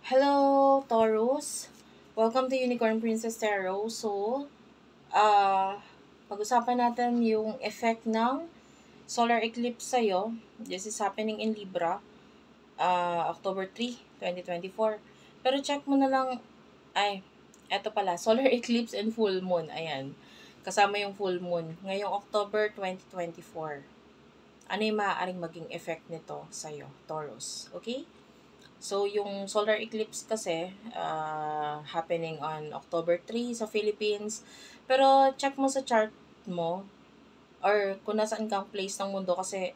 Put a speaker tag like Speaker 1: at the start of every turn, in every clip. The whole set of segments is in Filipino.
Speaker 1: Hello, Taurus. Welcome to Unicorn Princess Tarot. So, pag-usapan natin yung effect ng solar eclipse sa'yo. This is happening in Libra, October 3, 2024. Pero check mo na lang, ay, eto pala, solar eclipse and full moon. Ayan, kasama yung full moon. Ngayong October 2024. Ano yung maaaring maging effect nito sa'yo, Taurus? Okay? So, yung solar eclipse kasi, happening on October 3 sa Philippines. Pero, check mo sa chart mo, or kung nasaan kang place ng mundo kasi,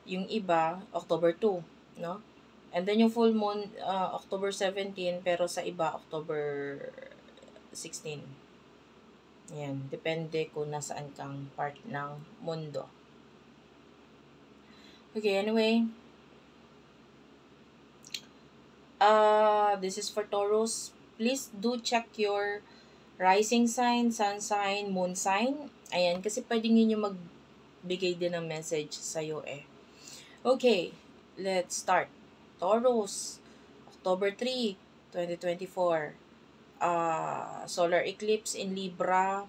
Speaker 1: yung iba, October 2, no? And then, yung full moon, October 17, pero sa iba, October 16. Yan, depende kung nasaan kang part ng mundo. Okay, anyway, this is for Taurus. Please do check your rising sign, sun sign, moon sign. Ayan, kasi pwedeng yun yung magbigay din ng message sa'yo eh. Okay, let's start. Taurus, October 3, 2024. Solar eclipse in Libra.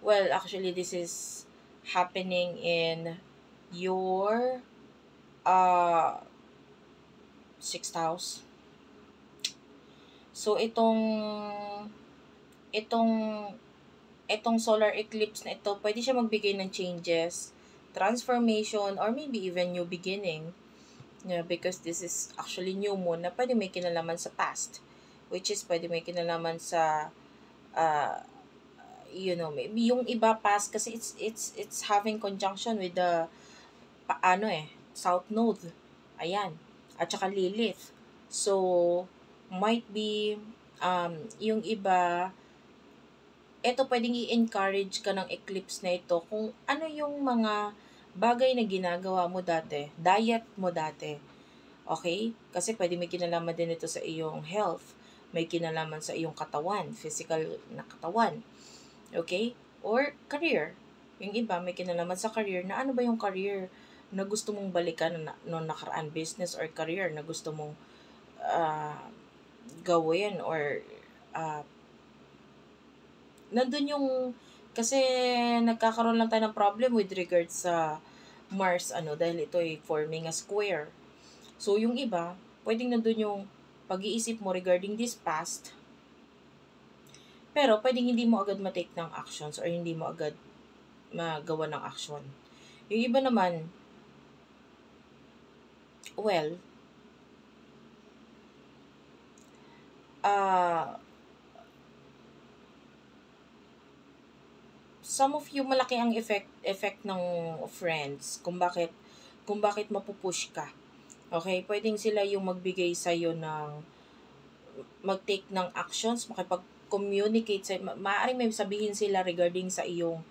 Speaker 1: Well, actually, this is happening in your sixth house. So, itong itong solar eclipse na ito, pwede siya magbigay ng changes, transformation, or maybe even new beginning. Yeah, because this is actually new moon na pwede may kinalaman sa past. Which is pwede may kinalaman sa, uh, maybe yung iba past kasi it's having conjunction with the, South Node. Ayan. At saka Lilith. So, might be, yung iba, eto pwedeng i-encourage ka ng eclipse na ito kung ano yung mga bagay na ginagawa mo dati, diet mo dati. Okay? Kasi pwede may kinalaman din ito sa iyong health. May kinalaman sa iyong katawan, physical na katawan. Okay? Or career. Yung iba may kinalaman sa career na ano ba yung career na gusto mong balikan noong nakaraan, business or career na gusto mong uh, gawin or uh, nandun yung, kasi nagkakaroon lang tayo ng problem with regards sa Mars, dahil ito ay forming a square. So, yung iba, pwedeng nandun yung pag-iisip mo regarding this past, pero pwedeng hindi mo agad matake ng actions or hindi mo agad magawa ng action. Yung iba naman, well, uh, some of you malaki ang effect ng friends kung bakit mapupush ka. Okay, pwedeng sila yung magbigay sa iyo ng mag-take ng actions, makipag-communicate sa maaaring may sabihin sila regarding sa iyong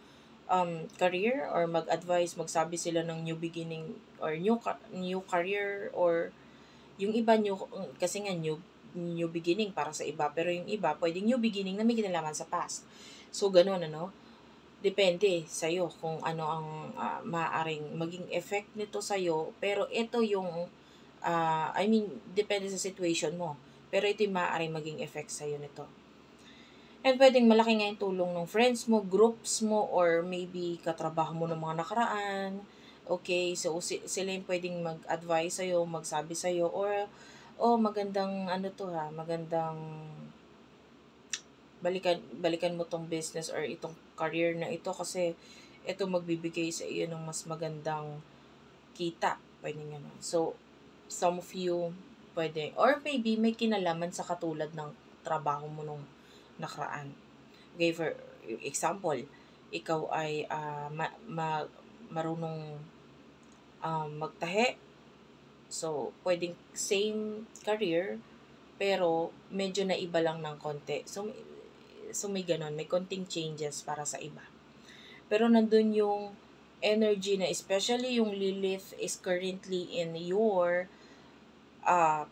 Speaker 1: career, or mag-advise, magsabi sila ng new beginning or new career, or yung iba new kasi nga new beginning para sa iba, pero yung iba pwedeng new beginning na may kinalaman sa past. So ganoon depende sa iyo kung ano ang maaaring maging effect nito sa iyo, pero ito yung depende sa situation mo. Pero ito yung maaaring maging effect sa'yo nito. And pwedeng malaki nga yung tulong ng friends mo, groups mo, or maybe katrabaho mo ng mga nakaraan. Okay, so sila yung pwedeng mag-advise sa'yo, magsabi sa'yo, or, magandang magandang balikan mo tong business or itong career na ito kasi ito magbibigay sa iyo ng mas magandang kita. Pwede nga. So, some of you pwede, or maybe may kinalaman sa katulad ng trabaho mo nung nakaraan. Okay, for example, ikaw ay marunong magtahe. So, pwedeng same career, pero medyo na iba lang ng konti. So may ganon, may konting changes para sa iba. Pero nandun yung energy na, especially yung Lilith is currently uh,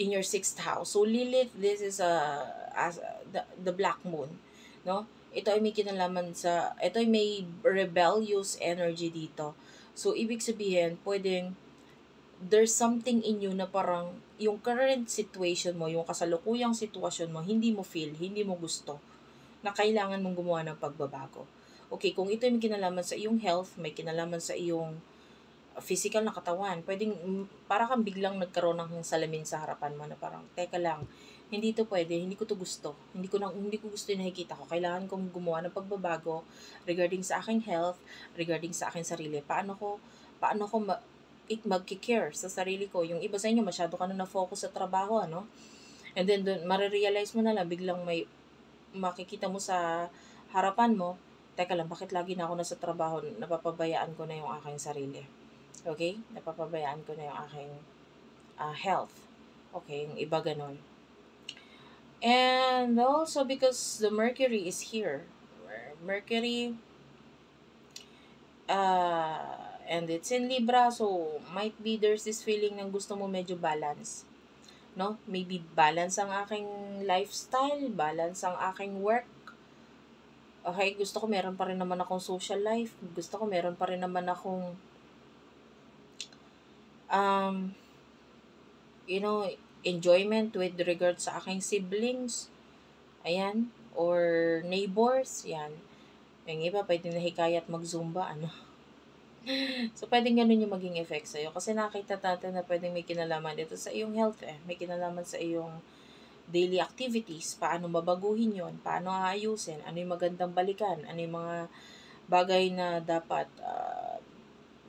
Speaker 1: in your sixth house. So Lilith, this is the black moon, no? Ito ay may kinalaman ito ay may rebellious energy dito. So ibig sabihin, pwedeng there's something in you na parang yung current situation mo, yung kasalukuyang sitwasyon mo, hindi mo feel, hindi mo gusto, na kailangan mong gumawa ng pagbabago. Okay, kung ito may kinalaman sa iyong health, may kinalaman sa iyong physical na katawan, pwedeng para kang biglang nagkaroon ng salamin sa harapan mo na parang, teka lang, hindi to pwede, hindi ko to gusto. Hindi ko gusto yung nakikita ko. Kailangan kong gumawa ng pagbabago regarding sa aking health, regarding sa aking sarili. Paano ko magki-care sa sarili ko. Yung iba sa inyo, masyado ka na na-focus sa trabaho, ano? And then, dun, marirealize mo na lang, biglang may makikita mo sa harapan mo, teka lang, bakit lagi na ako nasa trabaho, napapabayaan ko na yung aking sarili. Okay? Napapabayaan ko na yung aking health. Okay? Yung iba ganun. And also because the Mercury is here. Mercury, and it's in Libra, so might be there's this feeling ng gusto mo medyo balance. No? Maybe balance ang aking lifestyle, balance ang aking work. Okay, gusto ko meron pa rin naman akong social life. Gusto ko meron pa rin naman akong enjoyment with regard sa aking siblings. Ayan. Or neighbors. Yan. Yung iba, pwede na hikayat mag-zumba. Ano? So, pwedeng ganun yung maging effect sa'yo. Kasi nakita natin na pwedeng may kinalaman dito sa iyong health May kinalaman sa iyong daily activities. Paano mabaguhin yon, paano aayusin, ano yung magandang balikan, ano yung mga bagay na dapat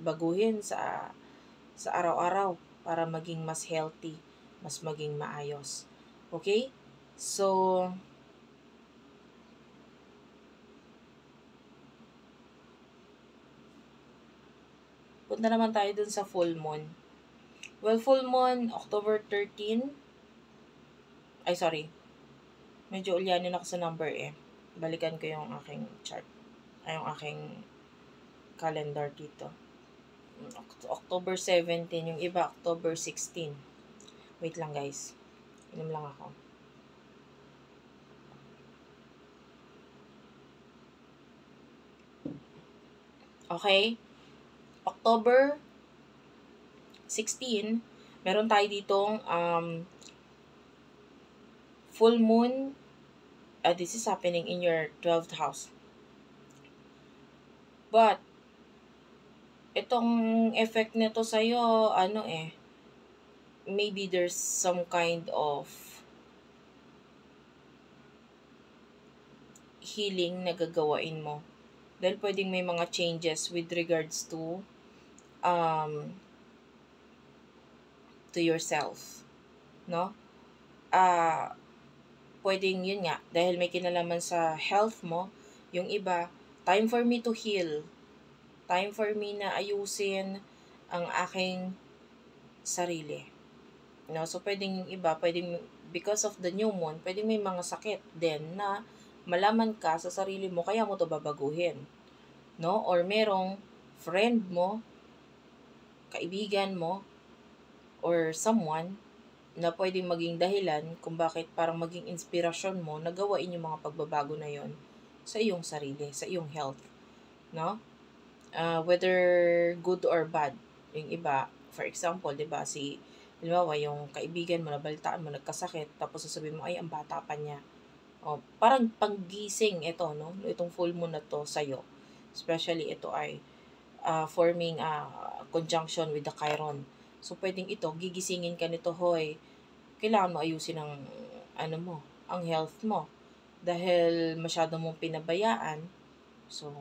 Speaker 1: baguhin sa araw-araw para maging mas healthy, mas maging maayos. Okay? So, punta naman tayo dun sa full moon. Well, full moon, October 13. Ay, sorry. Medyo ulyanin ako sa number Balikan ko yung aking chart. Ay, yung aking calendar dito. October 17, yung iba October 16. Wait lang guys. Inom lang ako. Okay? October 16, meron tayo ditong full moon. This is happening in your 12th house. But, itong effect nito sa'yo, maybe there's some kind of healing na gagawain mo. Dahil pwedeng may mga changes with regards to yourself. No? Pwedeng yun nga, dahil may kinalaman sa health mo, yung iba, time for me to heal. Time for me na ayusin ang aking sarili. No? So, pwedeng yung iba, because of the new moon, pwedeng may mga sakit din na malaman ka sa sarili mo, kaya mo to babaguhin. No? Or merong friend mo, kaibigan mo, or someone na pwedeng maging dahilan kung bakit parang maging inspirasyon mo na gawain yung mga pagbabago na yon sa iyong sarili, sa iyong health. No? Whether good or bad. Yung iba, for example, diba, halimbawa, yung kaibigan mo, nabalitaan mo, nagkasakit, tapos sasabihin mo, ay, ang bata pa niya. Parang panggising ito, no? Itong full moon na to sa'yo. Especially ito ay forming conjunction with the Chiron. So, pwedeng ito, gigisingin ka nito, hoy, kailangan mo ayusin ang health mo. Dahil masyado mong pinabayaan. So,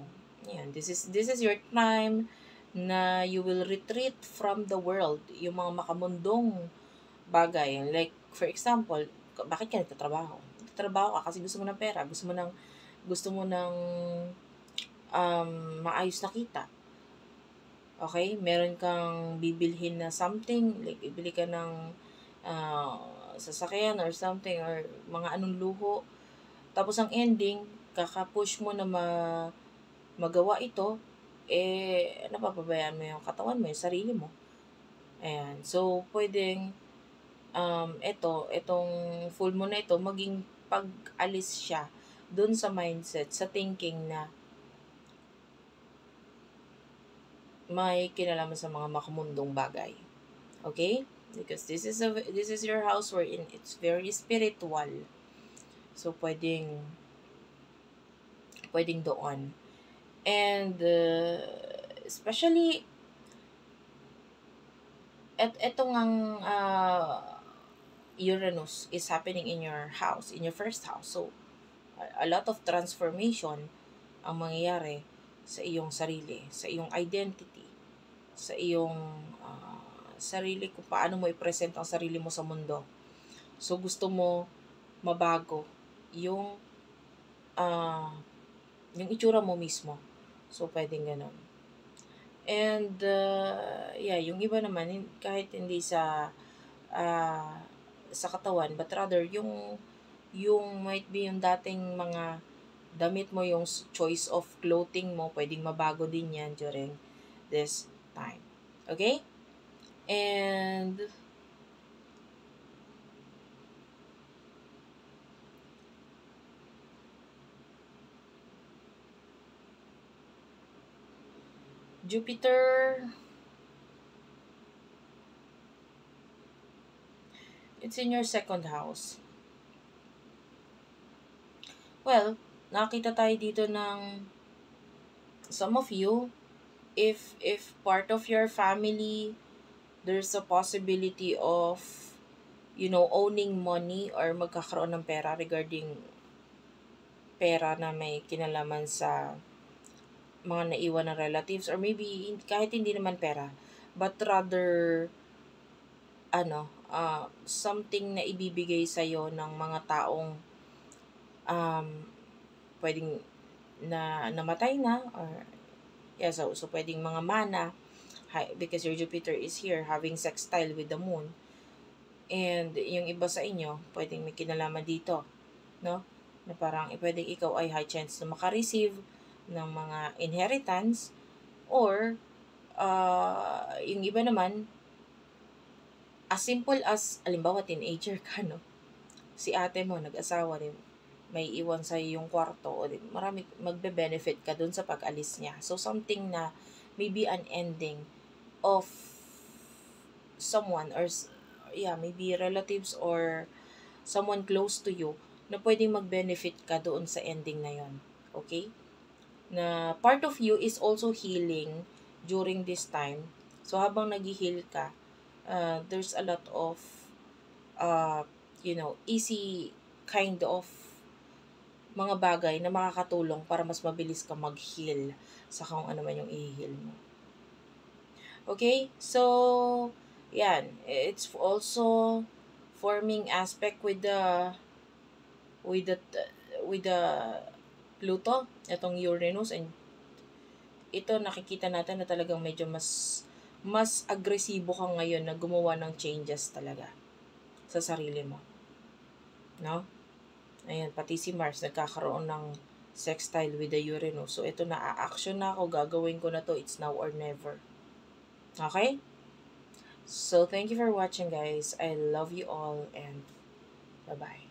Speaker 1: yan. This is your time na you will retreat from the world. Yung mga makamundong bagay. Like, for example, bakit ka nagtatrabaho? Nagtatrabaho ka kasi gusto mo ng pera. Gusto mo ng maayos na kita. Okay? Meron kang bibilhin na something, like ibili ka ng sasakyan or something, or mga anong luho. Tapos ang ending, kaka-push mo na magawa ito, napapabayaan mo yung katawan mo, yung sarili mo. Ayan. So, pwedeng itong full moon na ito, maging pag-alis siya dun sa mindset, sa thinking na may kinalaman sa mga makamundong bagay. Okay? Because this is your house wherein it's very spiritual. So pwedeng doon. And especially etong ang Uranus is happening in your house, in your first house. So a lot of transformation ang mangyayari sa iyong sarili, sa iyong identity, sa iyong sarili, kung paano mo i-present ang sarili mo sa mundo. So gusto mo mabago yung yung itsura mo mismo. So pwedeng ganun. And yeah, yung iba naman kahit hindi sa katawan, but rather yung might be yung dating mga damit mo, yung choice of clothing mo, pwedeng mabago din yan during this time. Okay? And Jupiter, it's in your second house. Well, nakita tayo dito ng some of you, if part of your family, there's a possibility of, owning money or magkakaroon ng pera regarding pera na may kinalaman sa mga naiwan ng relatives, or maybe kahit hindi naman pera, but rather something na ibibigay sa iyo ng mga taong pwedeng na namatay na, or yeah, so pwedeng mga mana, because your Jupiter is here having sextile with the moon. And yung iba sa inyo, pwedeng may kinalaman dito, no? Na parang pwedeng ikaw ay high chance na makareceive ng mga inheritance, or yung iba naman, as simple as, alimbawa, teenager ka, no? Si ate mo, nag-asawa rin, may iwan sa yung kwarto, o marami, magbe-benefit ka dun sa pag-alis niya. So, something na maybe an ending of someone, or yeah, maybe relatives or someone close to you, na pwedeng mag-benefit ka doon sa ending na yon. Okay? Na part of you is also healing during this time. So, habang nag-heal ka, there's a lot of, easy kind of mga bagay na makakatulong para mas mabilis ka mag-heal sa kung ano man yung i-heal mo. Okay? So, yan. It's also forming aspect with the Pluto, itong Uranus, and ito nakikita natin na talagang medyo mas agresibo ka ngayon na gumawa ng changes talaga sa sarili mo. No? Ayan, pati si Mars nagkakaroon ng sextile with the Uranus. So, ito na, a-action na ako, gagawin ko na to, it's now or never. Okay? So, thank you for watching, guys. I love you all, and bye-bye.